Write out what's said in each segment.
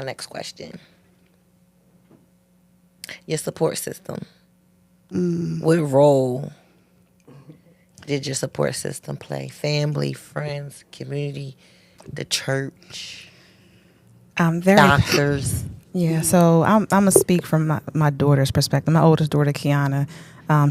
next question. Your support system. What role did your support system play? Family, friends, community, the church, Very. doctors? Yeah, so I'm gonna speak from my daughter's perspective. My oldest daughter, Kiana,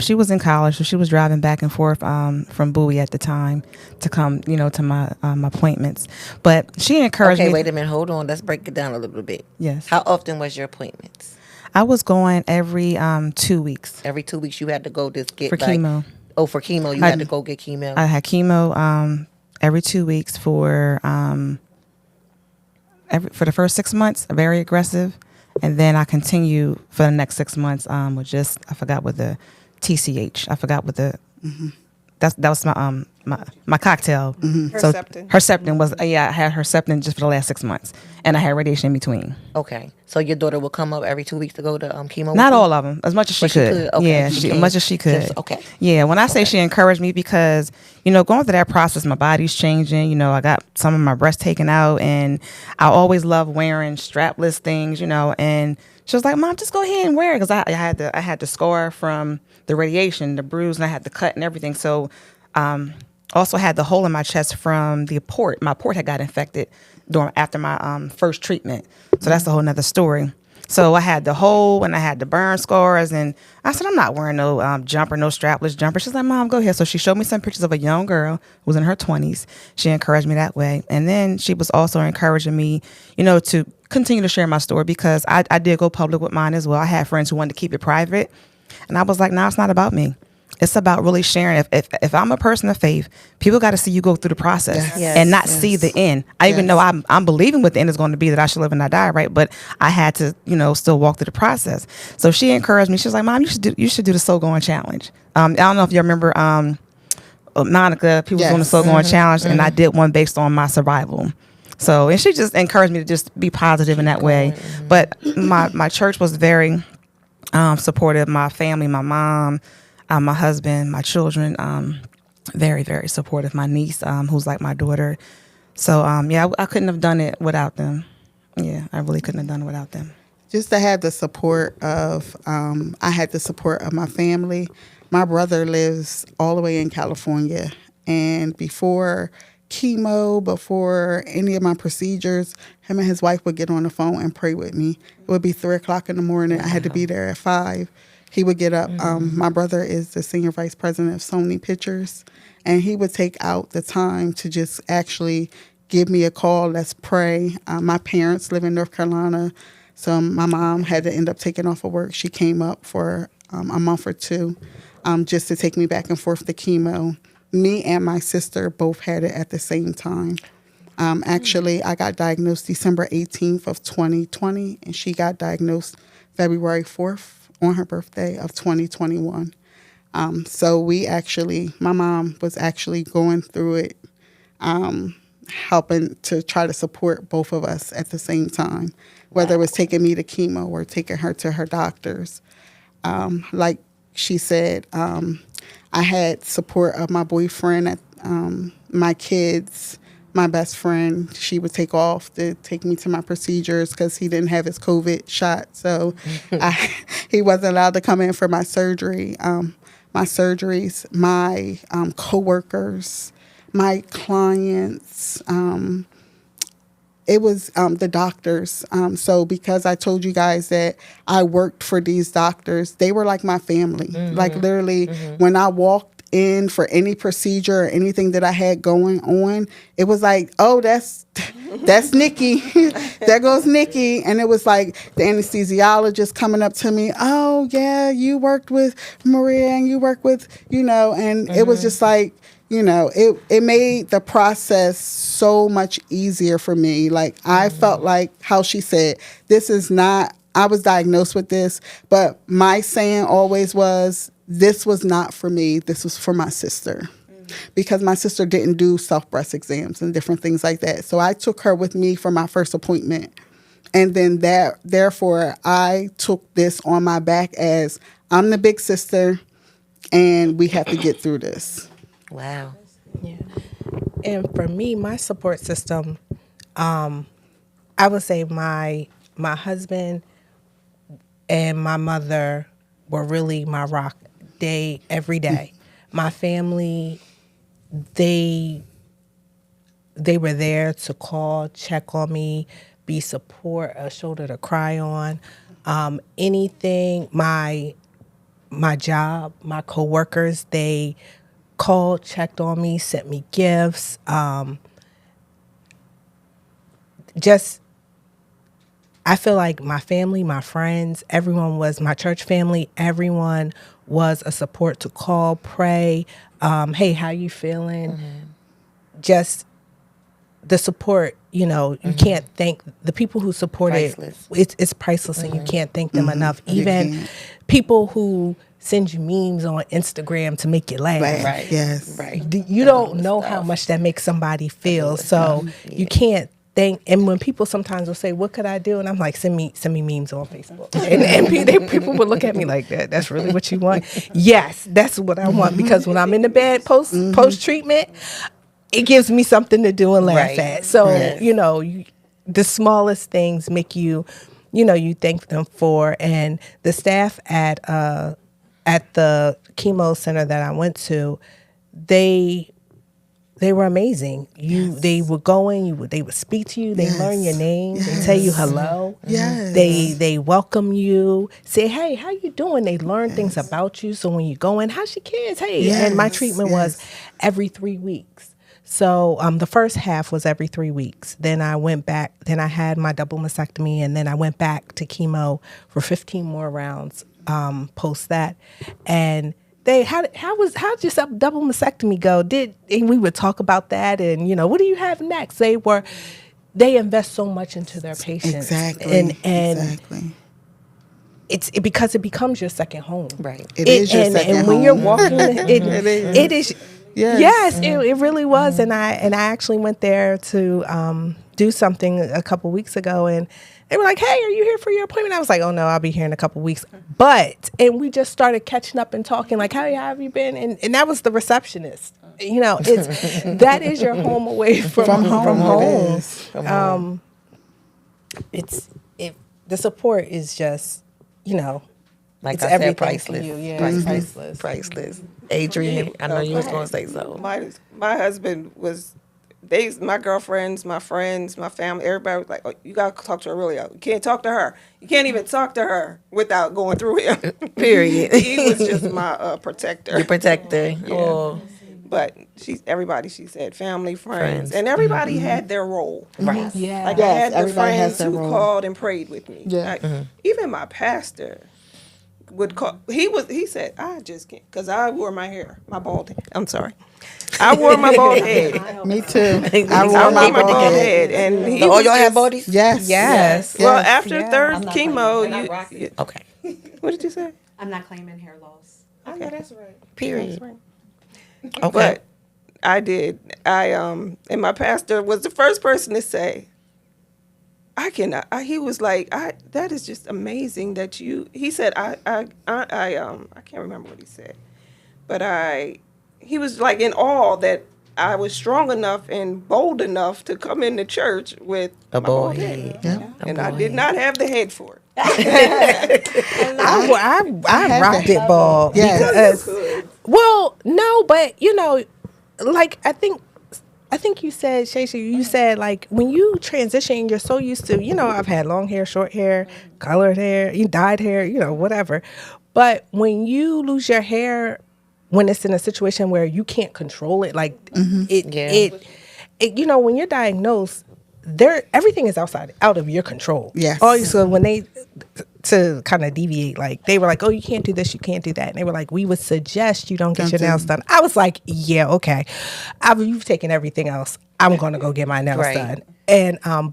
she was in college, so she was driving back and forth from Bowie at the time to come, to my appointments. But she encouraged Okay, me. wait a minute. Hold on. Let's break it down a little bit. Yes. How often was your appointments? I was going every 2 weeks Every 2 weeks you had to go just get for chemo. Oh, for chemo, you had to go get chemo. I had chemo every 2 weeks for the first 6 months, very aggressive, and then I continue for the next 6 months with just I forgot what the TCH. I forgot what the that was my cocktail. So Herceptin was I had Herceptin just for the last 6 months, and I had radiation in between. Okay, so your daughter would come up every 2 weeks to go to chemo. Not all of them, as much as she could. Okay, yeah, as much as she could. Okay. Yeah, when I say she encouraged me because going through that process, my body's changing. I got some of my breasts taken out, and I always love wearing strapless things. And she was like, "Mom, just go ahead and wear it," because I had the scar from the radiation, the bruise, and I had the cut and everything. So, also had the hole in my chest from the port. My port had got infected after my first treatment. So that's a whole nother story. So I had the hole and I had the burn scars, and I said, I'm not wearing no jumper, no strapless jumper. She's like, Mom, go ahead. So she showed me some pictures of a young girl who was in her 20s. She encouraged me that way. And then she was also encouraging me, to continue to share my story because I did go public with mine as well. I had friends who wanted to keep it private. And I was like, no, it's not about me. It's about really sharing. If I'm a person of faith, people got to see you go through the process and not see the end. I even know I'm believing what the end is going to be, that I should live and not die, right? But I had to, still walk through the process. So she encouraged me. She was like, Mom, you should do the Soul Going Challenge. I don't know if you remember Monica, people doing the Soul Going Challenge, and I did one based on my survival. So, and she just encouraged me to just be positive in that way. But my church was very supportive. My family, my mom, my husband, my children, very, very supportive. My niece, who's like my daughter. So, I couldn't have done it without them. Yeah, I really couldn't have done it without them. Just to have the support of, I had the support of my family. My brother lives all the way in California. And before chemo, before any of my procedures, him and his wife would get on the phone and pray with me. It would be 3 o'clock in the morning. I had to be there at 5. He would get up. My brother is the senior vice president of Sony Pictures, and he would take out the time to just actually give me a call. Let's pray. My parents live in North Carolina, so my mom had to end up taking off of work. She came up for a month or two just to take me back and forth to chemo. Me and my sister both had it at the same time. Actually, I got diagnosed December 18th of 2020, and she got diagnosed February 4th. On her birthday of 2021. So my mom was actually going through it, helping to try to support both of us at the same time, whether it was taking me to chemo or taking her to her doctors. Like she said, I had support of my boyfriend, my kids, my best friend. She would take off to take me to my procedures because he didn't have his COVID shot. So he wasn't allowed to come in for my surgery. My surgeries, my coworkers, my clients. It was the doctors. So because I told you guys that I worked for these doctors, they were like my family. Like literally when I walked in for any procedure or anything that I had going on, it was like, oh, that's Nikki. There goes Nikki. And it was like the anesthesiologist coming up to me, oh, yeah, you worked with Maria and you worked with, and it was just like, it made the process so much easier for me. Like I felt like how she said, I was diagnosed with this, but my saying always was, this was not for me. This was for my sister. Because my sister didn't do self-breast exams and different things like that. So I took her with me for my first appointment. And then therefore, I took this on my back as I'm the big sister and we have to get through this. Wow. Yeah. And for me, my support system, I would say my my husband and my mother were really my rock day every day. My family, they were there to call, check on me, be support, a shoulder to cry on. Anything, my job, my coworkers, they called, checked on me, sent me gifts. Just, I feel like my family, my friends, everyone was my church family. Everyone was a support to call, pray. Hey, how you feeling? Just the support, you can't thank the people who supported. Priceless. It's priceless, and you can't thank them enough. Even people who send you memes on Instagram to make you laugh. Right. Yes. Right. You don't know how much that makes somebody feel. So you can't thank. And when people sometimes will say, "What could I do?" and I'm like, "Send me memes on Facebook." And people would look at me like that. That's really what you want? Yes, that's what I want, because when I'm in the bed post treatment, it gives me something to do and laugh Right. at. So, Yes. the smallest things make you, you thank them for. And the staff at the chemo center that I went to, they were amazing. They would go in, they would speak to you, they learn your name, they tell you hello. Yes. They welcome you, say, "Hey, how you doing?" They learn things about you. So when you go in, "How's your kids?" Hey, and my treatment was every 3 weeks. So the first half was every 3 weeks. Then I went back. Then I had my double mastectomy, and then I went back to chemo for 15 more rounds post that. And how'd your double mastectomy go? And we would talk about that, and what do you have next? They invest so much into their patients, Exactly. and it's because it becomes your second home. Right. It is your second and when home. you're walking, it is. Yes. It really was, and I actually went there to do something a couple weeks ago, and they were like, "Hey, are you here for your appointment?" I was like, "Oh no, I'll be here in a couple weeks." And we just started catching up and talking, like, "How have you been?" And that was the receptionist. That is your home away from home. From home. The support is just, Like it's I everything said, priceless. for you. Yeah, it's priceless. Priceless. Adrian, I know you was going to say so. My husband was, my girlfriends, my friends, my family, everybody was like, "Oh, you got to talk to Aurelia. You can't talk to her. You can't even talk to her without going through him." Period. He was just my protector. Your protector. Yeah. Oh, But everybody, she said, family, friends. Friends. And everybody had their role. right. Yeah. Like Yes, I had the everybody has friends their who role. called and prayed with me. Yeah. Even my pastor would call. He said, "I just can't," because I wore my hair, my bald head. I'm sorry. I wore my bald head. Me too. I I wore wore my my bald bald head. And he Oh, was y'all have just- bodies? Yes. Yes. Well, Yes. after third chemo, Okay. what did you say? I'm not claiming hair loss. Okay, that's right. Period. That's right. Okay. But I did. And my pastor was the first person to say, "I cannot." He was like, "That is just amazing that you." He said, "I can't remember what he said, but he was like in awe that I was strong enough and bold enough to come into church with A my bald bald head. Yeah. and I did not have the head for it. I rocked it bald. Yes. Because, well, no, but like I think you said, Shaysha, you said like when you transition, you're so used to, I've had long hair, short hair, colored hair, you dyed hair, whatever. But when you lose your hair, when it's in a situation where you can't control it, like it, when you're diagnosed, everything is out of your control. Yes. So when to kind of deviate, like they were like, "Oh, you can't do this, you can't do that," and they were like, "We would suggest you don't get your nails done." I was like, "Yeah, okay. You've taken everything else. I'm gonna go get my nails Right. done." And go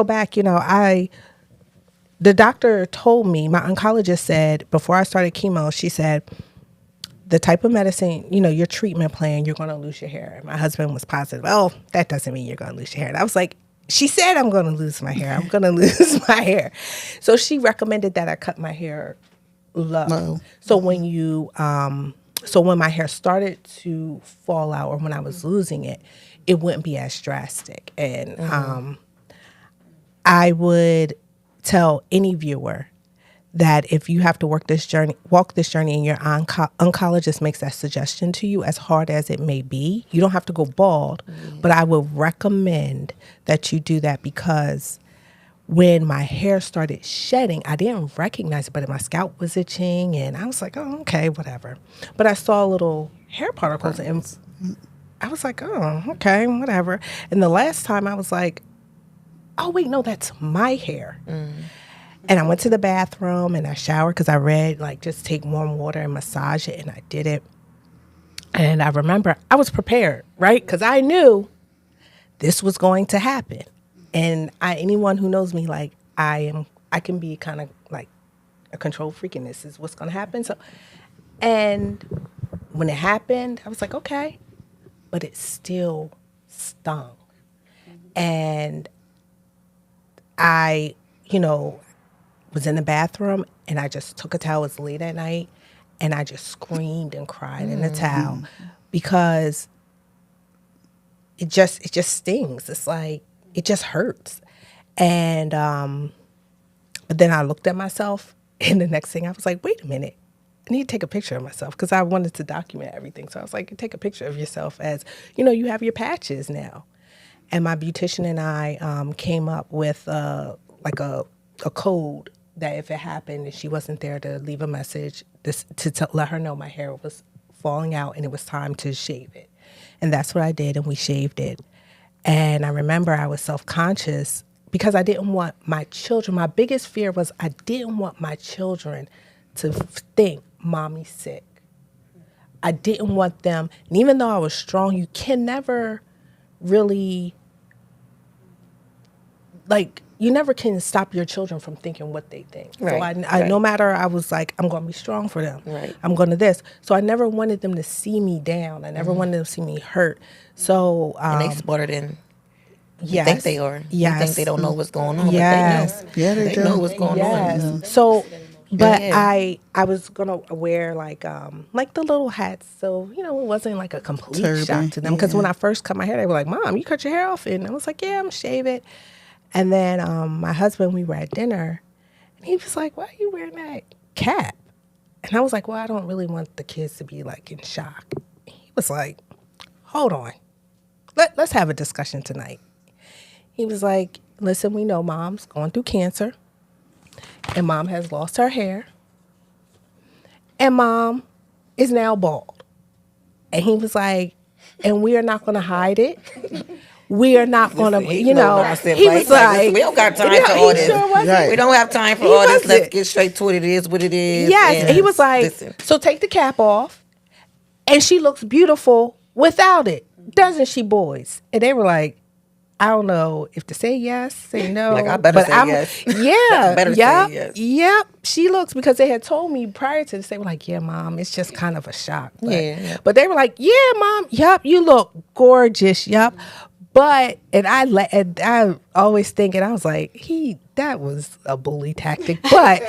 back. The doctor told me, my oncologist said before I started chemo, she said, the type of medicine, your treatment plan, you're going to lose your hair. And my husband was positive. "Oh, that doesn't mean you're going to lose your hair." And I was like, "She said I'm going to lose my hair. I'm going to lose my hair." So she recommended that I cut my hair low. So when when my hair started to fall out or when I was losing it, it wouldn't be as drastic. And I would tell any viewer that if you have to walk this journey and your oncologist makes that suggestion to you, as hard as it may be, you don't have to go bald, but I would recommend that you do that, because when my hair started shedding, I didn't recognize it, but my scalp was itching and I was like, oh, okay, whatever. But I saw little hair particles and I was like, oh, okay, whatever. And the last time I was like, oh, wait, no, that's my hair. And I went to the bathroom and I showered, because I read, like, just take warm water and massage it, and I did it. And I remember I was prepared, right? Because I knew this was going to happen. And anyone who knows me, like, I can be kind of like a control freak, and this is what's going to happen. So, and when it happened, I was like, okay, but it still stung. And I, was in the bathroom, and I just took a towel. It was late at night, and I just screamed and cried in the towel, because it just stings. It's like, it just hurts. And but then I looked at myself, and the next thing I was like, wait a minute, I need to take a picture of myself, because I wanted to document everything. So I was like, take a picture of yourself as, you have your patches now. And my beautician and I came up with like a code that if it happened and she wasn't there to leave a message, to let her know my hair was falling out and it was time to shave it. And that's what I did, and we shaved it. And I remember I was self-conscious because I didn't want my children, my biggest fear was I didn't want my children to think mommy's sick. I didn't want them, and even though I was strong, you can never really, like, you never can stop your children from thinking what they think. Right, So I no matter, I was like, I'm going to be strong for them. Right. I'm going to this. So I never wanted them to see me down. I never wanted them to see me hurt. So And they smarter than you yes, think they are. Yes. You think they don't know what's going on, Yes. but they know. Yeah, They do. know what's going Yes. on. So, but Yeah. I was gonna wear like the little hats, so it wasn't like a complete Turban, shock to them. Because when I first cut my hair, they were like, "Mom, you cut your hair off?" And I was like, "Yeah, I'm gonna shave it." And then my husband, we were at dinner, and he was like, "Why are you wearing that cap?" And I was like, "Well, I don't really want the kids to be like in shock." He was like, "Hold on, let's have a discussion tonight." He was like, "Listen, we know Mom's going through cancer. And Mom has lost her hair. And Mom is now bald." And he was like, "And we are not going to hide it. We are not going to, he was like, we don't got time for all this. Right. We don't have time for He all this. Let's wasn't. get straight to it. It is what it is. yes. And he was like, listen. so take the cap off. And she looks beautiful without it. Doesn't she, boys?" And they were like, I don't know if to say yes, say no. Like, I better say yes. Yeah. Better say yes. Yep. She looks, because they had told me prior to this, they were like, "Yeah, Mom, it's just kind of a shock." But, Yeah. But they were like, "Yeah, Mom, yep, you look gorgeous, yep." But, and I always think, and I was like, that was a bully tactic. But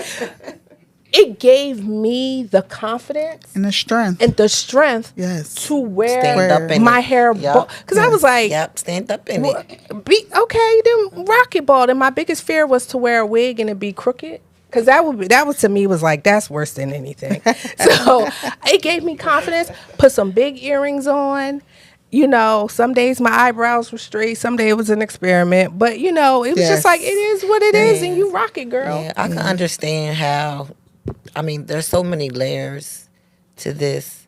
it gave me the confidence And the strength. and the strength Yes. to wear Stand up in my it. hair. Yep. Because I was like, Yep, stand up in well, it. then rock it bald. And my biggest fear was to wear a wig and it be crooked. Because that was to me was like, that's worse than anything. So it gave me confidence. Put some big earrings on. Some days my eyebrows were straight. Some day it was an experiment. But, it was Yes. just like, it is what it is. And you rock it, girl. Yeah, I can understand how, there's so many layers to this,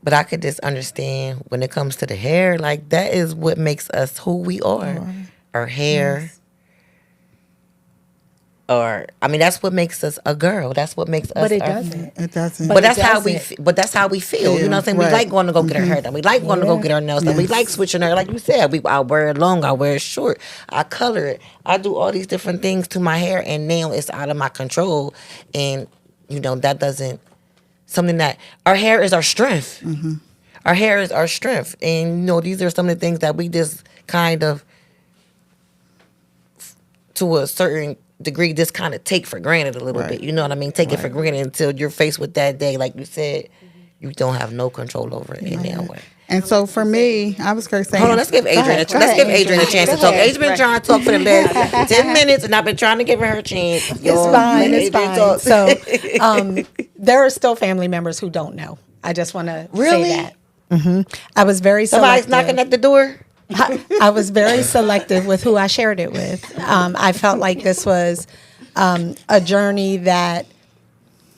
but I could just understand when it comes to the hair, like that is what makes us who we are. Our hair. Or that's what makes us a girl. That's what makes us. But it our- doesn't. It doesn't. But it that's how we. doesn't. But that's how we feel. You know what I'm saying? We Right. like going to go get our hair done. We like going to go get our nails done. We Yes. like switching her. Like you said, I wear it long. I wear it short. I color it. I do all these different things to my hair, and now it's out of my control. And that doesn't. Something that our hair is our strength. Our hair is our strength, and these are some of the things that we just kind of, to a certain degree, just kind of take for granted a little Right. bit. You know what I mean? Take it for granted until you're faced with that day, like you said. you don't have no control over it in that way. And so for me, I was going to say, Hold on, let's give Adrian a chance to talk. Adrian's been trying to talk for the last 10 minutes, and I've been trying to give her a chance. It's fine. let It's Adrian fine. talk. So there are still family members who don't know. I just want to Really? say that. I was very Somebody's selective. knocking at the door. I was very selective with who I shared it with. I felt like this was a journey that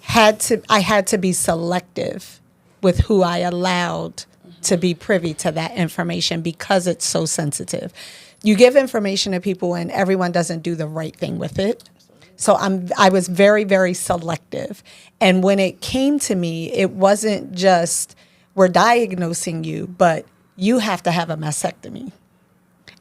I had to be selective with who I allowed to be privy to that information because it's so sensitive. You give information to people and everyone doesn't do the right thing with it. So I was very, very selective. And when it came to me, it wasn't just we're diagnosing you, but you have to have a mastectomy.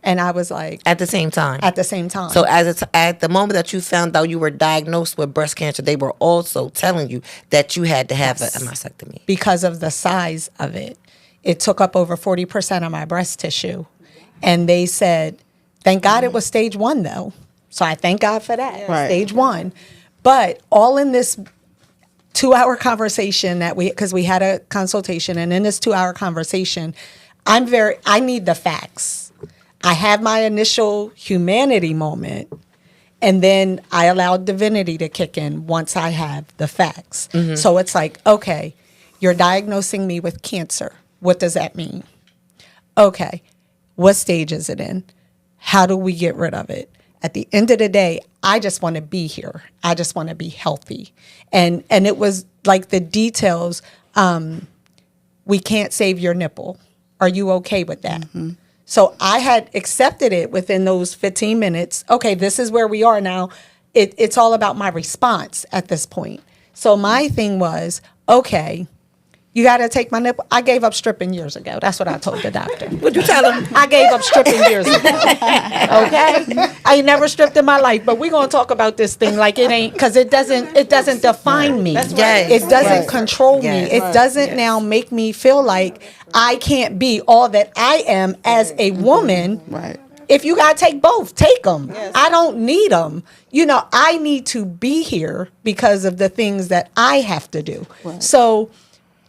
And I was like, At the same time. at the same time. So at the moment that you found out you were diagnosed with breast cancer, they were also telling you that you had to have a mastectomy. Because of the size of it, it took up over 40% of my breast tissue. And they said, thank God it was stage 1 though. So I thank God for that, Right. stage 1. But all in this 2-hour conversation because we had a consultation, and in this 2-hour conversation, I need the facts. I have my initial humanity moment, and then I allowed divinity to kick in once I have the facts. So it's like, okay, you're diagnosing me with cancer. What does that mean? Okay, what stage is it in? How do we get rid of it? At the end of the day, I just want to be here. I just want to be healthy. And it was like the details, we can't save your nipple. Are you okay with that? So I had accepted it within those 15 minutes. Okay, this is where we are now. It's all about my response at this point. So my thing was, okay, you got to take my nipple. I gave up stripping years ago. That's what I told the doctor. What'd you tell him? I gave up stripping years ago. Okay, I ain't never stripped in my life, but we're gonna talk about this thing like it ain't, because it doesn't define me. Yes. It doesn't Right. control Yes. me. It doesn't now make me feel like I can't be all that I am as a woman. right. If you gotta take both, take them. I don't need them. I need to be here because of the things that I have to do. So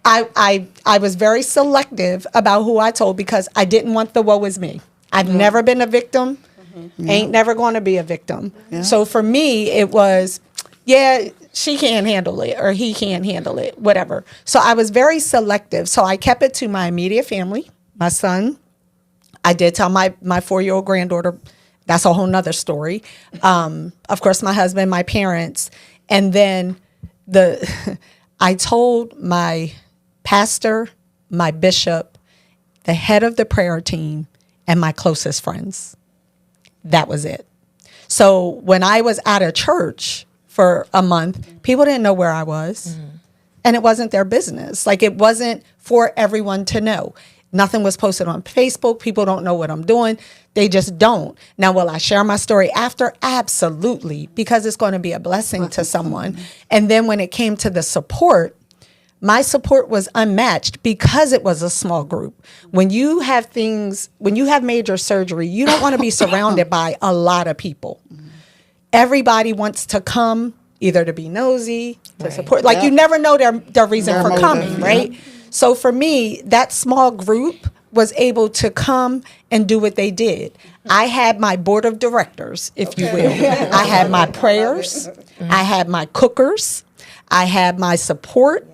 I was very selective about who I told because I didn't want the woe is me. I've never been a victim. Ain't never going to be a victim. So for me, it was, yeah, she can't handle it or he can't handle it, whatever. So I was very selective. So I kept it to my immediate family, my son. I did tell my 4-year-old granddaughter. That's a whole nother story. Of course, my husband, my parents. And then I told my pastor, my bishop, the head of the prayer team, and my closest friends. That was it. So when I was out of church for a month, people didn't know where I was. And it wasn't their business. Like, it wasn't for everyone to know. Nothing was posted on Facebook. People don't know what I'm doing. They just don't. Now, will I share my story after? Absolutely, because it's going to be a blessing to someone. And then when it came to the support, my support was unmatched because it was a small group. When you have major surgery, you don't want to be surrounded by a lot of people. Everybody wants to come either to be nosy, to support. Like, you never know their reason for coming, right? So for me, that small group was able to come and do what they did. I had my board of directors, if you will. I had my prayers. I had my cookers. I had my support.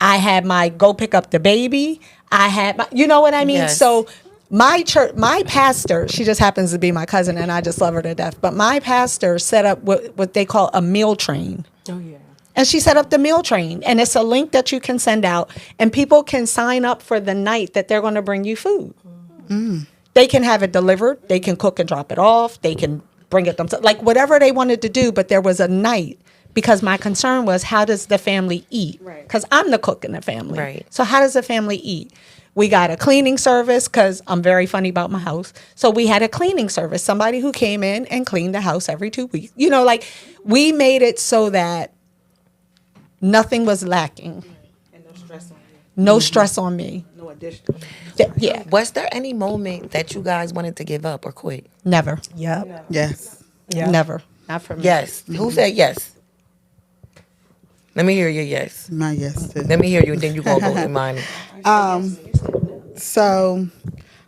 I had my go pick up the baby. I had my, you know what I mean? Yes. So my church, my pastor, she just happens to be my cousin and I just love her to death. But my pastor set up what they call a meal train. Oh, yeah. And she set up the meal train. And it's a link that you can send out. And people can sign up for the night that they're going to bring you food. They can have it delivered. They can cook and drop it off. They can bring it themselves. Like, whatever they wanted to do. But there was a night. Because my concern was, how does the family eat? Because I'm the cook in the family. Right. So how does the family eat? We got a cleaning service because I'm very funny about my house. So we had a cleaning service, somebody who came in and cleaned the house every 2 weeks. Like, we made it so that nothing was lacking. And no stress on you. No stress on me. No additional. Yeah, Was there any moment that you guys wanted to give up or quit? never. Yep. Yes. Yep. Never. Not for me. Yes. Who said yes? Let me hear your yes. My yes too. Let me hear you, then you gonna go in mine. So,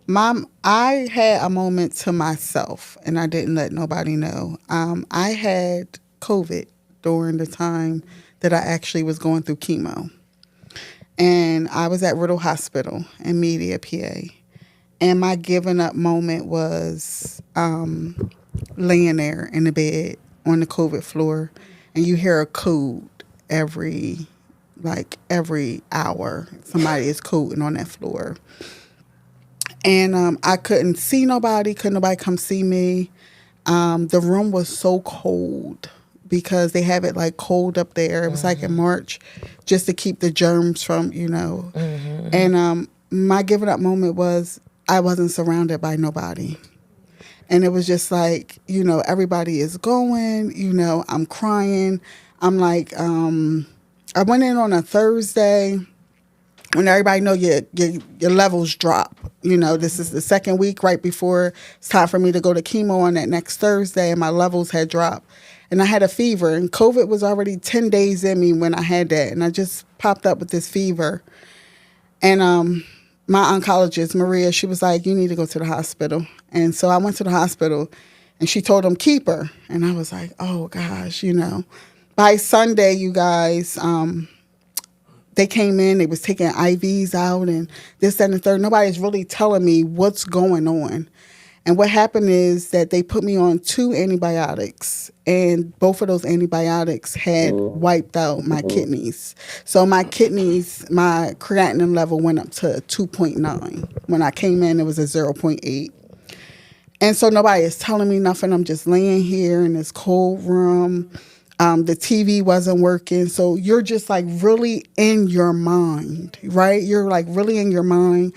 I had a moment to myself, and I didn't let nobody know. I had COVID during the time that I actually was going through chemo, and I was at Riddle Hospital in Media, PA. And my giving up moment was laying there in the bed on the COVID floor, and you hear a code every hour. Somebody is coding on that floor. And I couldn't see nobody, couldn't nobody come see me. The room was so cold because they have it like cold up there. It was like in March, just to keep the germs from, And my giving up moment was I wasn't surrounded by nobody. And it was just like, everybody is going, I'm crying. I'm like, I went in on a Thursday when everybody know your levels drop. This is the second week right before it's time for me to go to chemo on that next Thursday, and my levels had dropped. And I had a fever, and COVID was already 10 days in me when I had that. And I just popped up with this fever. And my oncologist, Maria, she was like, you need to go to the hospital. And so I went to the hospital, and she told them, keep her. And I was like, oh, gosh, By Sunday, you guys, they came in, they was taking IVs out and this, that, and the third. Nobody's really telling me what's going on. And what happened is that they put me on 2 antibiotics, and both of those antibiotics had wiped out my kidneys. So my kidneys, my creatinine level went up to 2.9. When I came in, it was a 0.8. And so nobody is telling me nothing. I'm just laying here in this cold room. The TV wasn't working. So you're just like really in your mind, right? You're like really in your mind.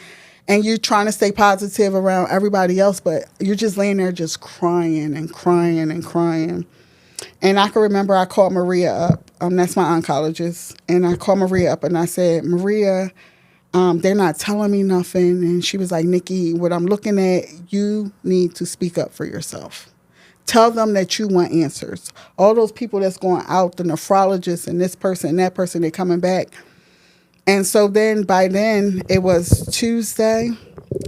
And you're trying to stay positive around everybody else, but you're just laying there just crying and crying and crying. And I can remember I called Maria up. That's my oncologist. And I called Maria up and I said, Maria, they're not telling me nothing. And she was like, Nikki, what I'm looking at, you need to speak up for yourself. Tell them that you want answers. All those people that's going out, the nephrologist and this person and that person, they're coming back. And so then by then it was Tuesday.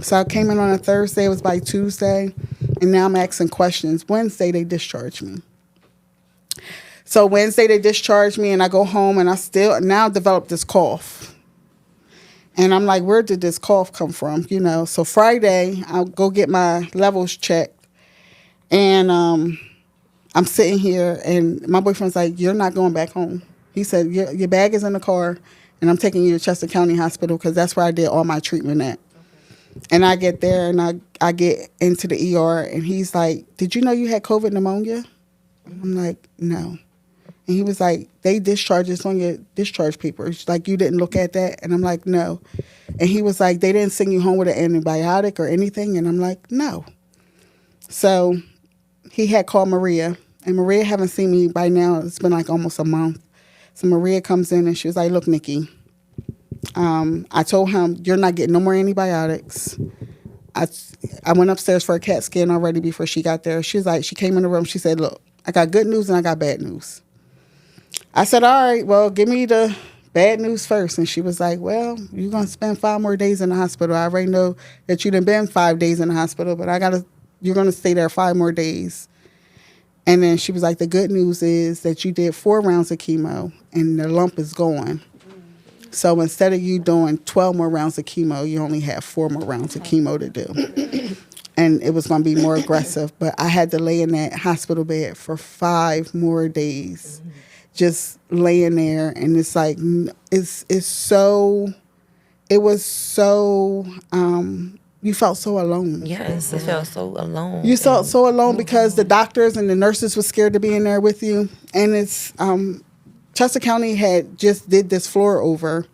So I came in on a Thursday. It was by Tuesday. And now I'm asking questions. Wednesday, they discharged me. So Wednesday, they discharged me, and I go home, and I still now develop this cough. And I'm like, where did this cough come from? So Friday, I'll go get my levels checked. And I'm sitting here, and my boyfriend's like, you're not going back home. He said, your bag is in the car, and I'm taking you to Chester County Hospital because that's where I did all my treatment at. Okay. And I get there, and I get into the ER, and he's like, did you know you had COVID pneumonia? I'm like, no. And he was like, they discharged this on your discharge papers. Like, you didn't look at that? And I'm like, no. And he was like, they didn't send you home with an antibiotic or anything? And I'm like, no. So he had called Maria, and Maria haven't seen me by now. It's been like almost a month. So Maria comes in, and she was like, look, Nikki, I told him, you're not getting no more antibiotics. I went upstairs for a CAT scan already before she got there. She was like, she came in the room. She said, look, I got good news and I got bad news. I said, all right, well, give me the bad news first. And she was like, well, you're going to spend 5 more days in the hospital. I already know that you done been 5 days in the hospital, but you're going to stay there 5 more days. And then she was like, the good news is that you did 4 rounds of chemo and the lump is gone. So instead of you doing 12 more rounds of chemo, you only have 4 more rounds of chemo to do. And it was going to be more aggressive. But I had to lay in that hospital bed for 5 more days, just laying there. And it's like, it was so, you felt so alone. Yes, it felt so alone. You felt so alone because the doctors and the nurses were scared to be in there with you. And it's, Chester County had just did this floor over.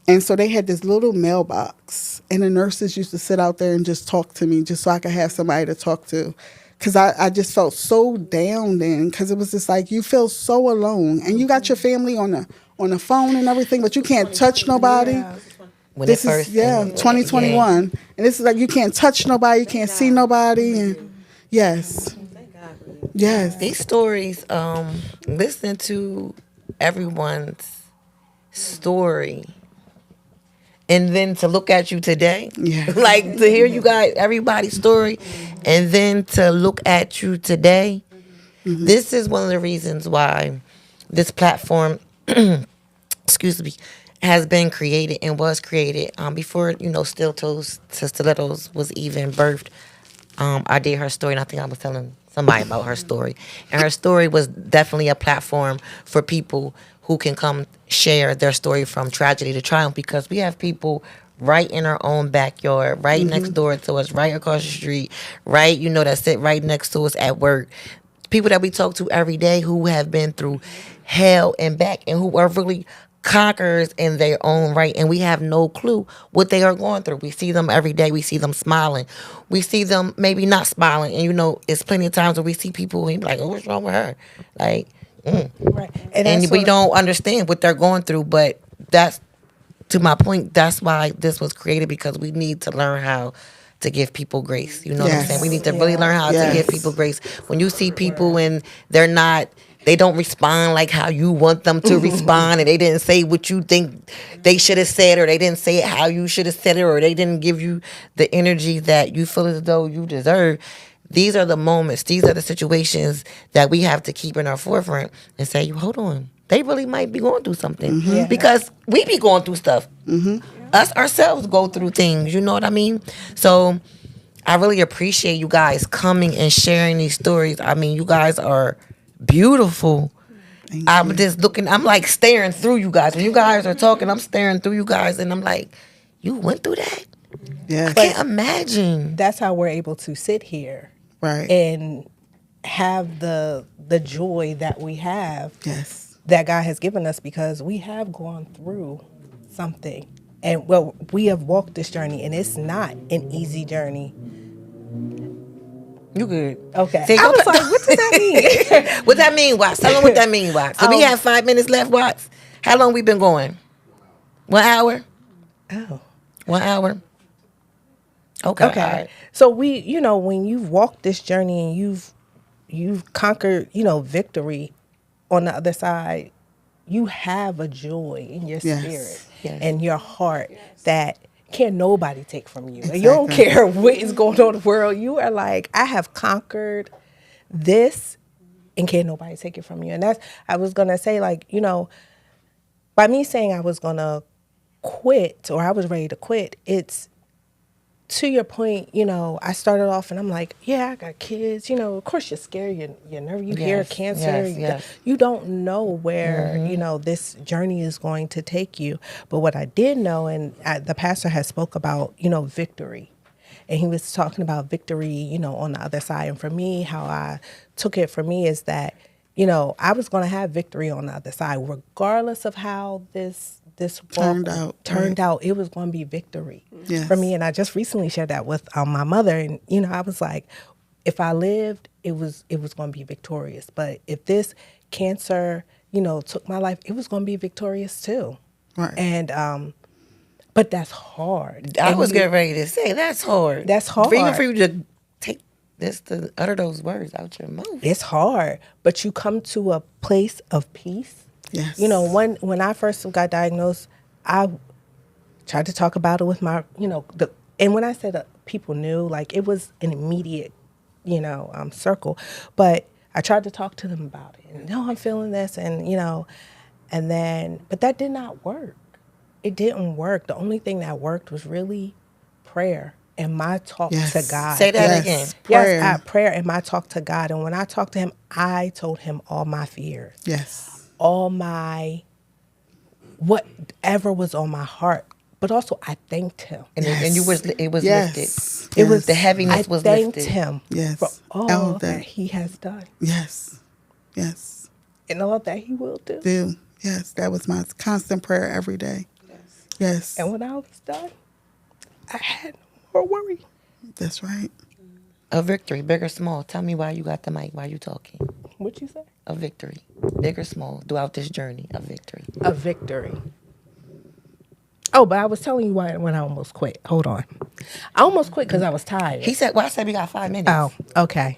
And so they had this little mailbox, and the nurses used to sit out there and just talk to me just so I could have somebody to talk to. Because I just felt so down then, because it was just like you feel so alone. And you got your family on the phone and everything, but you can't touch nobody. Yeah. This is 2021. Yeah. And this is like you can't touch nobody, you can't see nobody. And yes. Yes. These stories, listening to everyone's story and then to look at you today, Yeah. like to hear you guys, everybody's story, and then to look at you today, this is one of the reasons why this platform, excuse me, has been created and was created before, Steel Toes to Stilettos was even birthed. I did her story, and I think I was telling somebody about her story. And her story was definitely a platform for people who can come share their story from tragedy to triumph, because we have people right in our own backyard, right next door to us, right across the street, right, that sit right next to us at work. People that we talk to every day who have been through hell and back and who are really conquerors in their own right, and we have no clue what they are going through. We see them every day. We see them smiling. We see them maybe not smiling, and it's plenty of times where we see people and be like, "Oh, what's wrong with her?" Like, Right. and we don't understand what they're going through. But that's, to my point, that's why this was created, because we need to learn how to give people grace. You know what I'm Yes. saying? We need to really learn how to Yes. give people grace. When you see people and they don't respond like how you want them to respond, and they didn't say what you think they should have said, or they didn't say it how you should have said it, or they didn't give you the energy that you feel as though you deserve. These are the moments, these are the situations that we have to keep in our forefront and say, hold on, they really might be going through something. Yeah. Because we be going through stuff. Us ourselves go through things, you know what I mean? So I really appreciate you guys coming and sharing these stories. I mean, you guys are beautiful. I'm just looking, I'm like staring through you guys. When you guys are talking, I'm staring through you guys, and I'm like, you went through that? Yes. I can't imagine. That's how we're able to sit here Right. and have the joy that we have, Yes. that God has given us, because we have gone through something. And well, we have walked this journey, and it's not an easy journey. You good. Okay. See, I was like, what does that mean? what that mean, Watts? Tell them what that mean, Watts. So we have 5 minutes left, Watts. How long we been going? 1 hour? Oh. 1 hour? Okay. Okay. All right. So when you've walked this journey and you've conquered, victory on the other side, you have a joy in your Yes. spirit Yes. and your heart that can't nobody take from you. You don't care what is going on in the world. You are like, I have conquered this, and can't nobody take it from you. And I was going to say, like, by me saying I was going to quit, or I was ready to quit, it's, to your point, I started off and I'm like, yeah, I got kids. Of course you're scared. You're nervous. You hear Yes, cancer. yes. You don't know where, this journey is going to take you. But what I did know, and the pastor has spoke about, victory. And he was talking about victory, on the other side. And for me, how I took it for me is that, I was going to have victory on the other side, regardless of how this walk turned out. It was going to be victory for me. And I just recently shared that with my mother, and I was like, if I lived, it was going to be victorious. But if this cancer took my life, it was going to be victorious too. Right. And but that's hard. I was getting ready to say, that's hard. That's hard. Even for you to take this, to utter those words out your mouth. It's hard, but you come to a place of peace. Yes. When I first got diagnosed, I tried to talk about it with my, and when I said people knew, like, it was an immediate, circle, but I tried to talk to them about it. And, no, I'm feeling this, and, and then, but that did not work. It didn't work. The only thing that worked was really prayer and my talk to God. Say that again. Prayer. Yes, prayer and my talk to God. And when I talked to him, I told him all my fears. Yes. All my, whatever was on my heart. But also I thanked him. And it was lifted. It was, the heaviness was lifted. I thanked him Yes. for all that that. he has done. Yes. Yes. And all that he will do. Yes. That was my constant prayer every day. Yes. And when I was done, I had no more worry. That's right. A victory, big or small. Tell me why you got the mic, why you talking. What'd you say? A victory, big or small, throughout this journey, a victory. A victory. Oh, but I was telling you why when I almost quit. Hold on. I almost quit because I was tired. He said, well, I said we got 5 minutes. Oh, okay.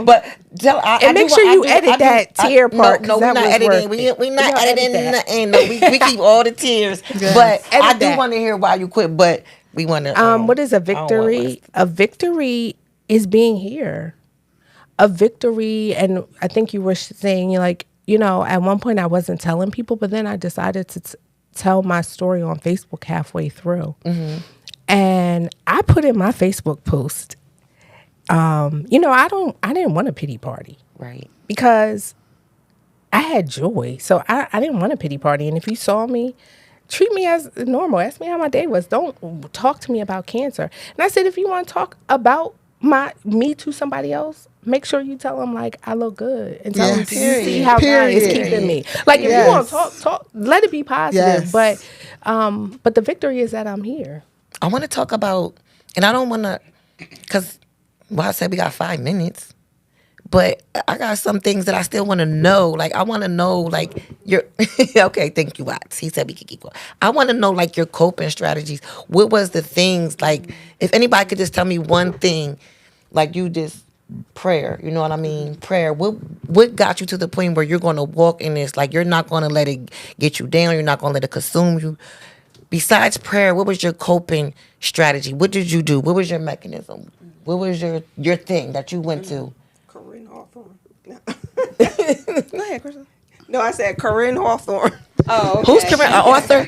But tell, And make sure you edit that tear part. No, 'cause we're that not was editing. worth it. We're not No, edit editing that. nothing. No, we keep all the tears. But I Edit do that. want to hear why you quit. But we want to. What is a victory? A victory is being here. A victory, and I think you were saying, you're like, at one point I wasn't telling people, but then I decided to tell my story on Facebook halfway through. And I put in my Facebook post, I didn't want a pity party. Right. Because I had joy. So I didn't want a pity party. And if you saw me, treat me as normal. Ask me how my day was. Don't talk to me about cancer. And I said, if you want to talk about me to somebody else, make sure you tell them like I look good and tell them to see how God is keeping me. Like if you want to talk, let it be positive. Yes. But the victory is that I'm here. I want to talk about, and I don't want to, because I said we got 5 minutes. But I got some things that I still want to know. Like, I want to know, like, your... Okay, thank you, Watts. He said we could keep going. I want to know, like, your coping strategies. What was the things, like, if anybody could just tell me one thing, like, you just... Prayer, you know what I mean? Prayer. What got you to the point where you're going to walk in this? Like, you're not going to let it get you down. You're not going to let it consume you. Besides prayer, what was your coping strategy? What did you do? What was your mechanism? What was your thing that you went to? Corinne Hawthorne. No. Go ahead, Crystal. No, I said Corinne Hawthorne. Oh, okay. Who's Corinne? An author?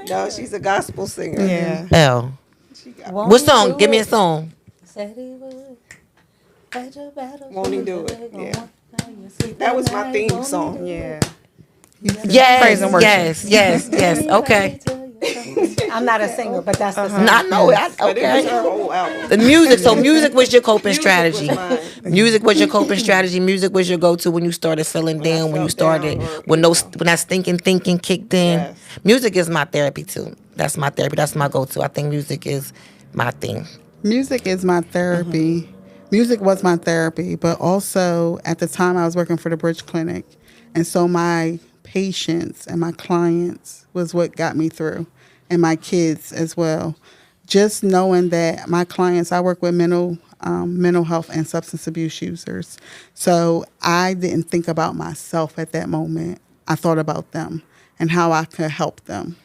No, she's a gospel singer. Yeah. L. What song? Give me a song. Won't he do it? Yeah. That was my theme song. Yeah. Yes, yes. Okay. I'm not a singer, but that's the song. I know it. But it was Okay. her whole album. The music. So music was your coping Music strategy. was mine. Music was your coping strategy. Music was your go-to when you started feeling down. When you started when that stinking thinking kicked in. Yes. Music is my therapy too. That's my therapy. That's my go-to. I think music is my thing. Music is my therapy. Music was my therapy, but also at the time I was working for the Bridge Clinic. And so my patients and my clients was what got me through, and my kids as well. Just knowing that my clients, I work with mental health and substance abuse users. So I didn't think about myself at that moment. I thought about them and how I could help them.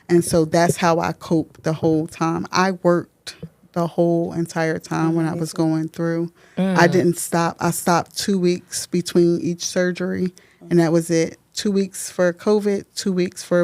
And so that's how I coped the whole time. I worked the whole entire time when I was going through. I didn't stop. I stopped 2 weeks between each surgery, and that was it. 2 weeks for COVID, 2 weeks for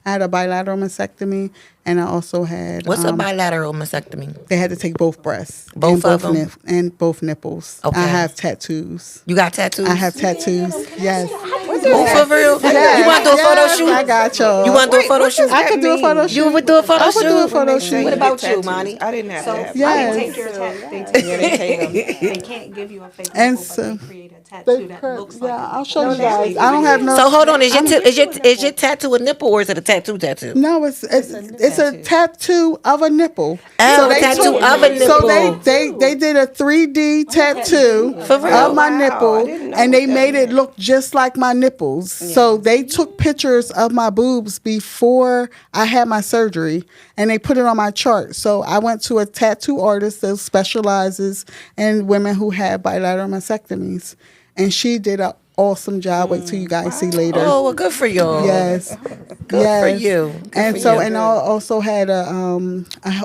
I had a bilateral mastectomy, and I also had... What's a bilateral mastectomy? They had to take both breasts. Both and of them? and both nipples. Okay. I have tattoos. You got tattoos? I have tattoos. Yes. Oh, for real? You want to do a photo Yes, shoot? I got y'all. You want to do a photo shoot? I could do a photo shoot. You would do a photo I would shoot? do a photo shoot. What about you, Monty? I didn't have that. Yes. They take your tattoo. Yeah, they take them. They can't give you a fake And nipple, so- but they create a tattoo that looks like Yeah, a I'll show you guys. I don't have no... So hold on, is your tattoo a nipple or is it a tattoo? No, it's a tattoo of a nipple. Oh, a tattoo of a So nipple. they did a 3D tattoo of my Wow, I nipple, didn't know and they that. made it look just like my nipples. So they took pictures of my boobs before I had my surgery, and they put it on my chart. So I went to a tattoo artist that specializes in women who have bilateral mastectomies, and she did an awesome job. Wait till you guys see later. Oh, well, good for y'all. Yes. Good for you. Good And for so, you. and I also had a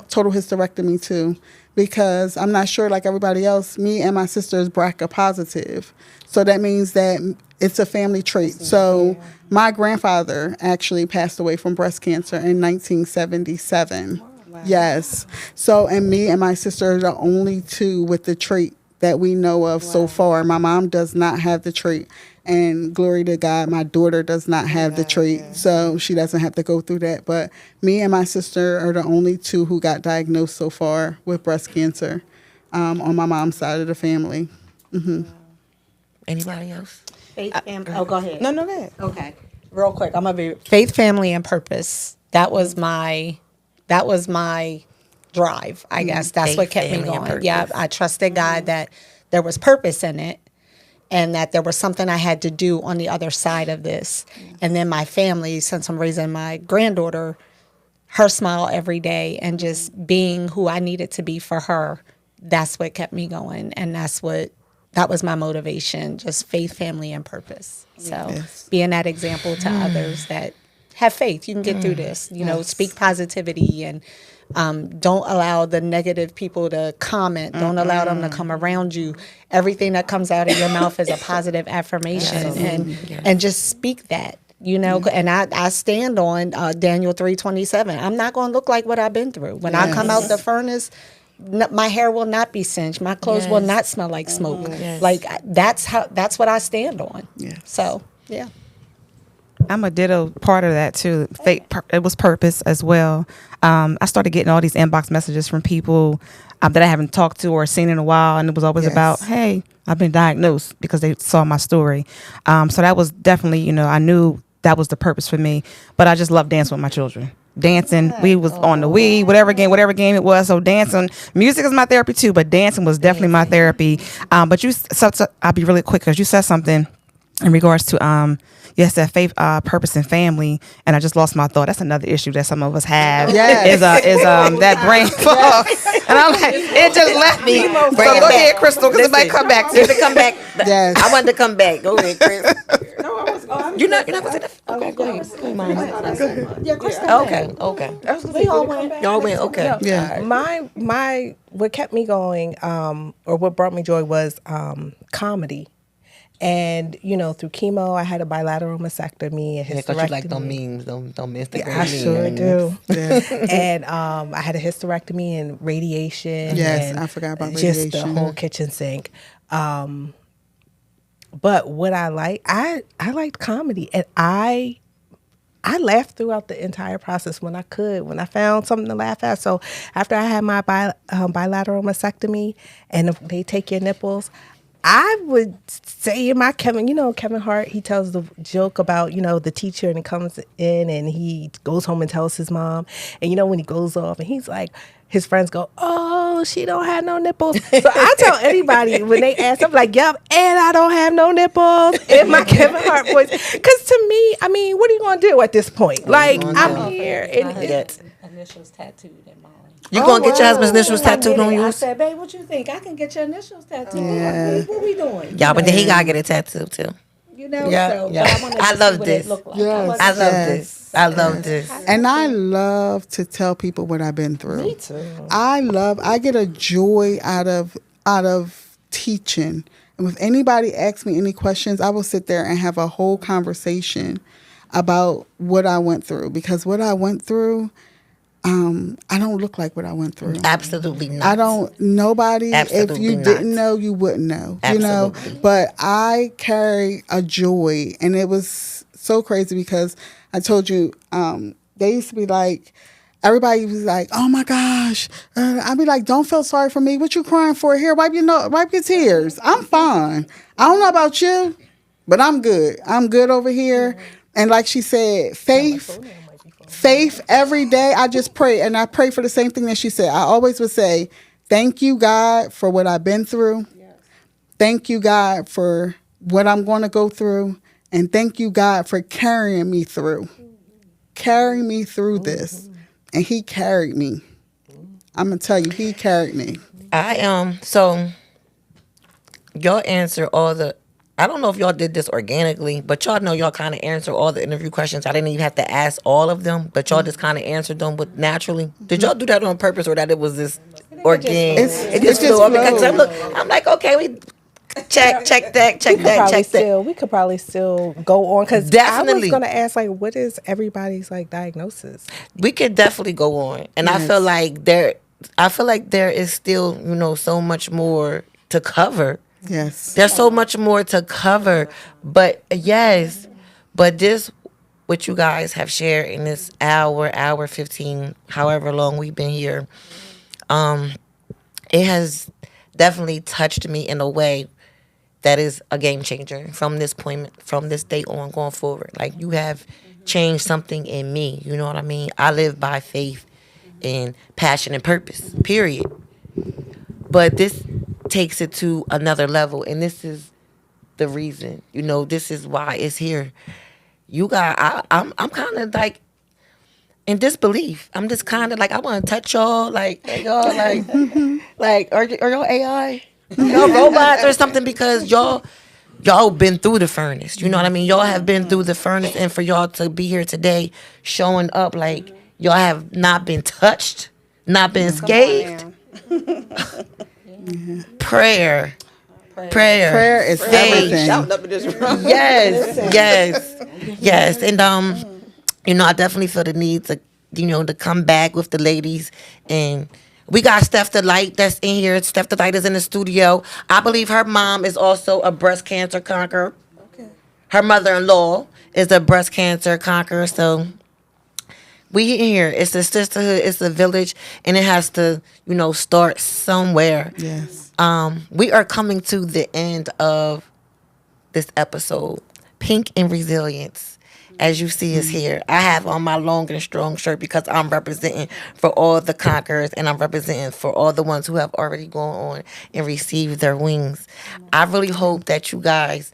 total hysterectomy too, because I'm not sure, like everybody else, me and my sister is BRCA positive. So that means that it's a family trait. So my grandfather actually passed away from breast cancer in 1977. Wow. Yes. So, and me and my sister are the only two with the trait that we know of so far. My mom does not have the trait, and glory to God, my daughter does not have the trait, so she doesn't have to go through that. But me and my sister are the only two who got diagnosed so far with breast cancer on my mom's side of the family. Anybody else? Faith, go ahead. No, go ahead. Okay, real quick. I'm gonna be faith, family, and purpose. That was my drive. I guess that's Faith, what kept me family, and going. Yeah, purpose. I trusted God that there was purpose in it, and that there was something I had to do on the other side of this. And then my family, since I'm raising my granddaughter, her smile every day and just being who I needed to be for her that's what kept me going, and that was my motivation, just faith, family, and purpose. So being that example to others that have faith, you can get through this, speak positivity, and don't allow the negative people to comment. Don't allow them to come around you. Everything that comes out of your mouth is a positive affirmation, and just speak that. And I stand on Daniel 3:27. I'm not going to look like what I've been through. When I come out the furnace, my hair will not be singed. My clothes will not smell like smoke. Like that's what I stand on. So yeah. I'm a ditto part of that too. It was purpose as well. I started getting all these inbox messages from people that I haven't talked to or seen in a while, and it was always about, hey, I've been diagnosed, because they saw my story. So that was definitely, I knew that was the purpose for me. But I just love dancing with my children. Dancing, we was on the Wii, whatever game it was. So dancing, music is my therapy too, but dancing was definitely my therapy. But I'll be really quick, because you said something in regards to that faith, purpose, and family, and I just lost my thought. That's another issue that some of us have. Is that brain fog, and I'm like, it just left me. So go ahead, Crystal, because it might come back. Come back. Yes. I wanted to come back. Go ahead, Chris. No, I was. You're not going to. Okay, go ahead. Come on. Yeah, Crystal. Okay. We all went. Y'all went. Okay. Yeah. My what kept me going, or what brought me joy was comedy. And through chemo, I had a bilateral mastectomy, a hysterectomy. Because you like them memes, them Instagram memes. I sure do. And I had a hysterectomy and radiation. Yes, and I forgot about radiation. Just the whole kitchen sink. But what I liked comedy, and I laughed throughout the entire process when I could, when I found something to laugh at. So after I had my bilateral mastectomy, and they take your nipples, I would say in my Kevin Hart, he tells the joke about, the teacher, and he comes in and he goes home and tells his mom. And when he goes off and he's like, his friends go, oh, she don't have no nipples. So I tell anybody when they ask, I'm like, yep, and I don't have no nipples in my Kevin Hart voice. Because to me, I mean, what are you going to do at this point? Like, I'm here. Initials tattooed in mine. You gonna get your husband's initials tattooed on I yours? said, babe, what you think? I can get your initials tattooed. What we doing? Yeah, but then he gotta get a tattoo too. So I love this. I love this. And I love to tell people what I've been through. Me too. I get a joy out of teaching. And if anybody asks me any questions, I will sit there and have a whole conversation about what I went through. Because what I went through, I don't look like what I went through. Absolutely not. I don't. Nobody. Absolutely if you didn't know, you wouldn't know. Absolutely. But I carry a joy, and it was so crazy because I told you they used to be like, everybody was like, "Oh my gosh," I'd be like, "Don't feel sorry for me. What you crying for? Here, wipe your tears. I'm fine. I don't know about you, but I'm good. I'm good over here." And like she said, faith every day. I just pray, and I pray for the same thing that she said. I always would say, thank you, God, for what I've been through. Yes. Thank you, God, for what I'm going to go through. And thank you, God, for carrying me through. Mm-hmm. Carrying me through this. And he carried me. I'm going to tell you, he carried me. So y'all answer all the, I don't know if y'all did this organically, but y'all know y'all kind of answer all the interview questions. I didn't even have to ask all of them, but y'all just kind of answered them with naturally. Did y'all do that on purpose, or that it was this organic? It just flew up because I'm like, okay, we check that. We could probably still go on, because I was going to ask, like, what is everybody's like diagnosis? We could definitely go on, and yes. I feel like there is still so much more to cover. Yes. There's so much more to cover. But yes, but this, what you guys have shared in this hour 15, however long we've been here, it has definitely touched me in a way that is a game changer from this day on going forward. Like, you have changed something in me. You know what I mean? I live by faith and passion and purpose, period. But this takes it to another level, and this is the reason. This is why it's here. You got. I'm kind of like, in disbelief. I'm just kind of like, I want to touch y'all, like y'all, like are y'all AI? Y'all robots or something? Because y'all been through the furnace. You know what I mean? Y'all have been through the furnace, and for y'all to be here today, showing up like y'all have not been touched, not been scathed. Prayer. Prayer is everything. Shouting up in this room. Yes, and I definitely feel the need to, to come back with the ladies, and we got Steph the Light that's in here. Steph the Light is in the studio. I believe her mom is also a breast cancer conqueror. Okay. Her mother-in-law is a breast cancer conqueror, so we in here. It's a sisterhood, it's a village, and it has to, start somewhere. Yes. We are coming to the end of this episode. Pink and Resilience. As you see us here, I have on my long and strong shirt because I'm representing for all the conquerors, and I'm representing for all the ones who have already gone on and received their wings. I really hope that you guys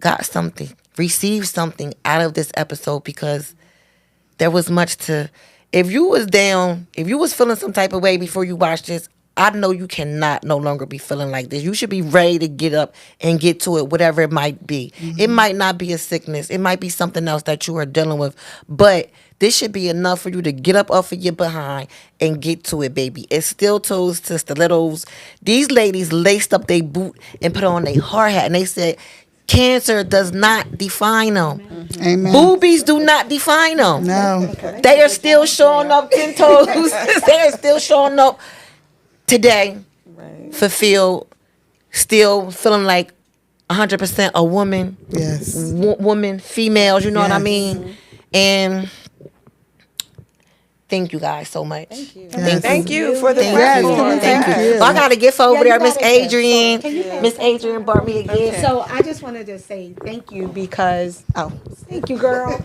got something, received something out of this episode, because there was much to. If you was down, if you was feeling some type of way before you watched this, I know you cannot no longer be feeling like this. You should be ready to get up and get to it, whatever it might be. Mm-hmm. It might not be a sickness. It might be something else that you are dealing with. But this should be enough for you to get up off of your behind and get to it, baby. It's steel toes to stilettos. These ladies laced up their boot and put on their hard hat, and they said, cancer does not define them. Mm-hmm. Amen. Boobies do not define them. No. They are still showing up 10 toes. They are still showing up today, fulfilled, still feeling like 100% a woman. Yes. Woman, females, you know what I mean? And thank you guys so much. Thank you. Thank you for the Yes, platform. thank you. Well, I got a gift over Yeah, there, you Miss got a gift. Adrian. So, can you pass Miss Adrian brought me a gift. So I just wanted to say thank you because thank you, girl.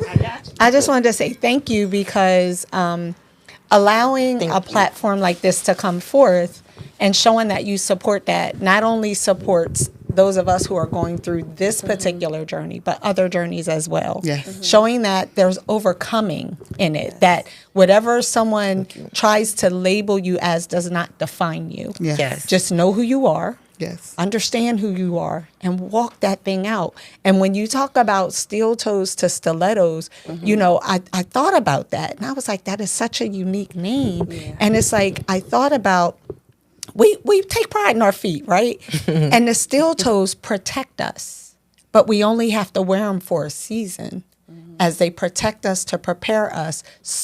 I just wanted to say thank you because allowing Thank a you. platform like this to come forth and showing that you support that not only supports those of us who are going through this particular journey, but other journeys as well. Yes. Mhm. Showing that there's overcoming in it, that whatever someone tries to label you as does not define you. Yes. Yes. Just know who you are. Yes. Understand who you are and walk that thing out. And when you talk about steel toes to stilettos, I thought about that and I was like, that is such a unique name. Yeah. And it's like, I thought about, we take pride in our feet, right? And the steel toes protect us, but we only have to wear them for a season. As they protect us to prepare us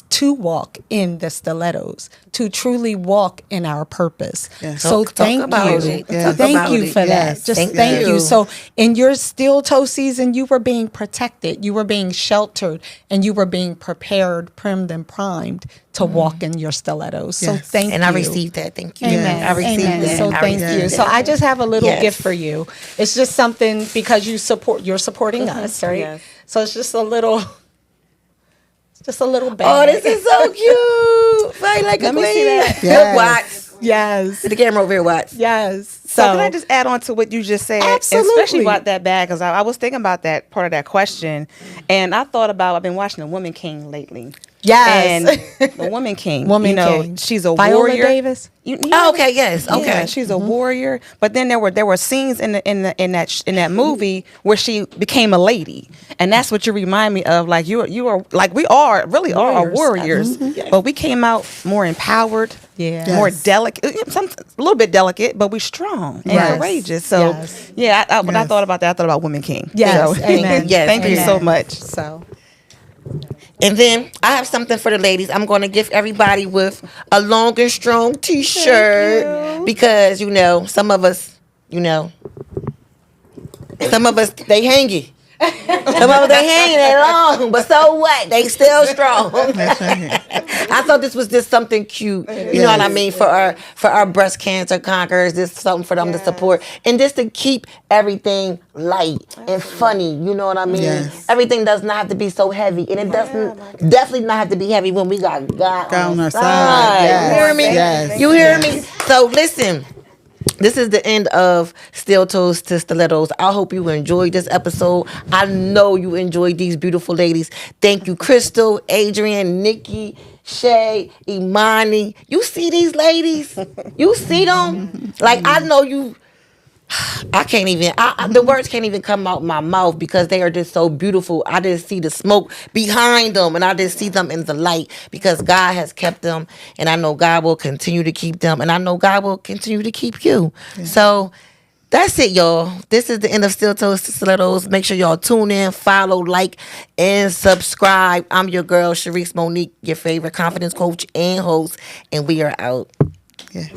to walk in the stilettos, to truly walk in our purpose. Yes. So Talk thank about you. it. Talk Thank about you it. for Yes. that. Just Thank thank you. you. So in your steel toe season, you were being protected, you were being sheltered, and you were being prepared, primed, and primed to walk in your stilettos. So Yes. thank you. And I received that. Thank you. Amen. I received Amen. that. So I thank received you. that. So I just have a little Yes. gift for you. It's just something because you're supporting us, right? Yes. So it's just a little bag. Oh, this is so cute. Fight like Let a me queen. see that. Look, Yes. Watts. Yes. The camera over here, Watts. Yes. So can I just add on to what you just said? Absolutely. Especially about that bag, because I was thinking about that part of that question. And I thought about, I've been watching The Woman King lately. Yes. And The Woman King, Woman King. she's a Viola warrior. Davis? Oh, okay, yes. Yeah, Okay. she's a warrior. But then there were scenes in that movie where she became a lady, and that's what you remind me of. Like you are like we are really are warriors, but we came out more empowered, Yeah. more Yes. delicate, a little bit delicate, but we strong and Yes. courageous. So Yes. yeah, when I Yes. thought about that, I thought about Woman King. Yes. So, Amen. Yes. thank you Amen. so much. So And then I have something for the ladies. I'm going to gift everybody with a long and strong T-shirt because some of us, they hangy. Some of us they hanging that long, but so what? They still strong. I thought this was just something cute. You know what I mean? For our breast cancer conquerors, this is something for them to support. And just to keep everything light and funny. You know what I mean? Yes. Everything does not have to be so heavy. And it doesn't definitely not have to be heavy when we got God God on on our our side. side. You hear Yes. me? Yes. You hear me? So listen. This is the end of Steel Toes to Stilettos. I hope you enjoyed this episode. I know you enjoyed these beautiful ladies. Thank you, Crystal, Adrian, Nikki, Shay, Imani. You see these ladies? You see them? Like, I know you. I can't even, the words can't even come out my mouth because they are just so beautiful. I just see the smoke behind them and I just see them in the light because God has kept them and I know God will continue to keep them and I know God will continue to keep you. Yeah. So that's it, y'all. This is the end of Steel Toes to Stilettos. Make sure y'all tune in, follow, like, and subscribe. I'm your girl, Sharice Monique, your favorite confidence coach and host, and we are out. Yes.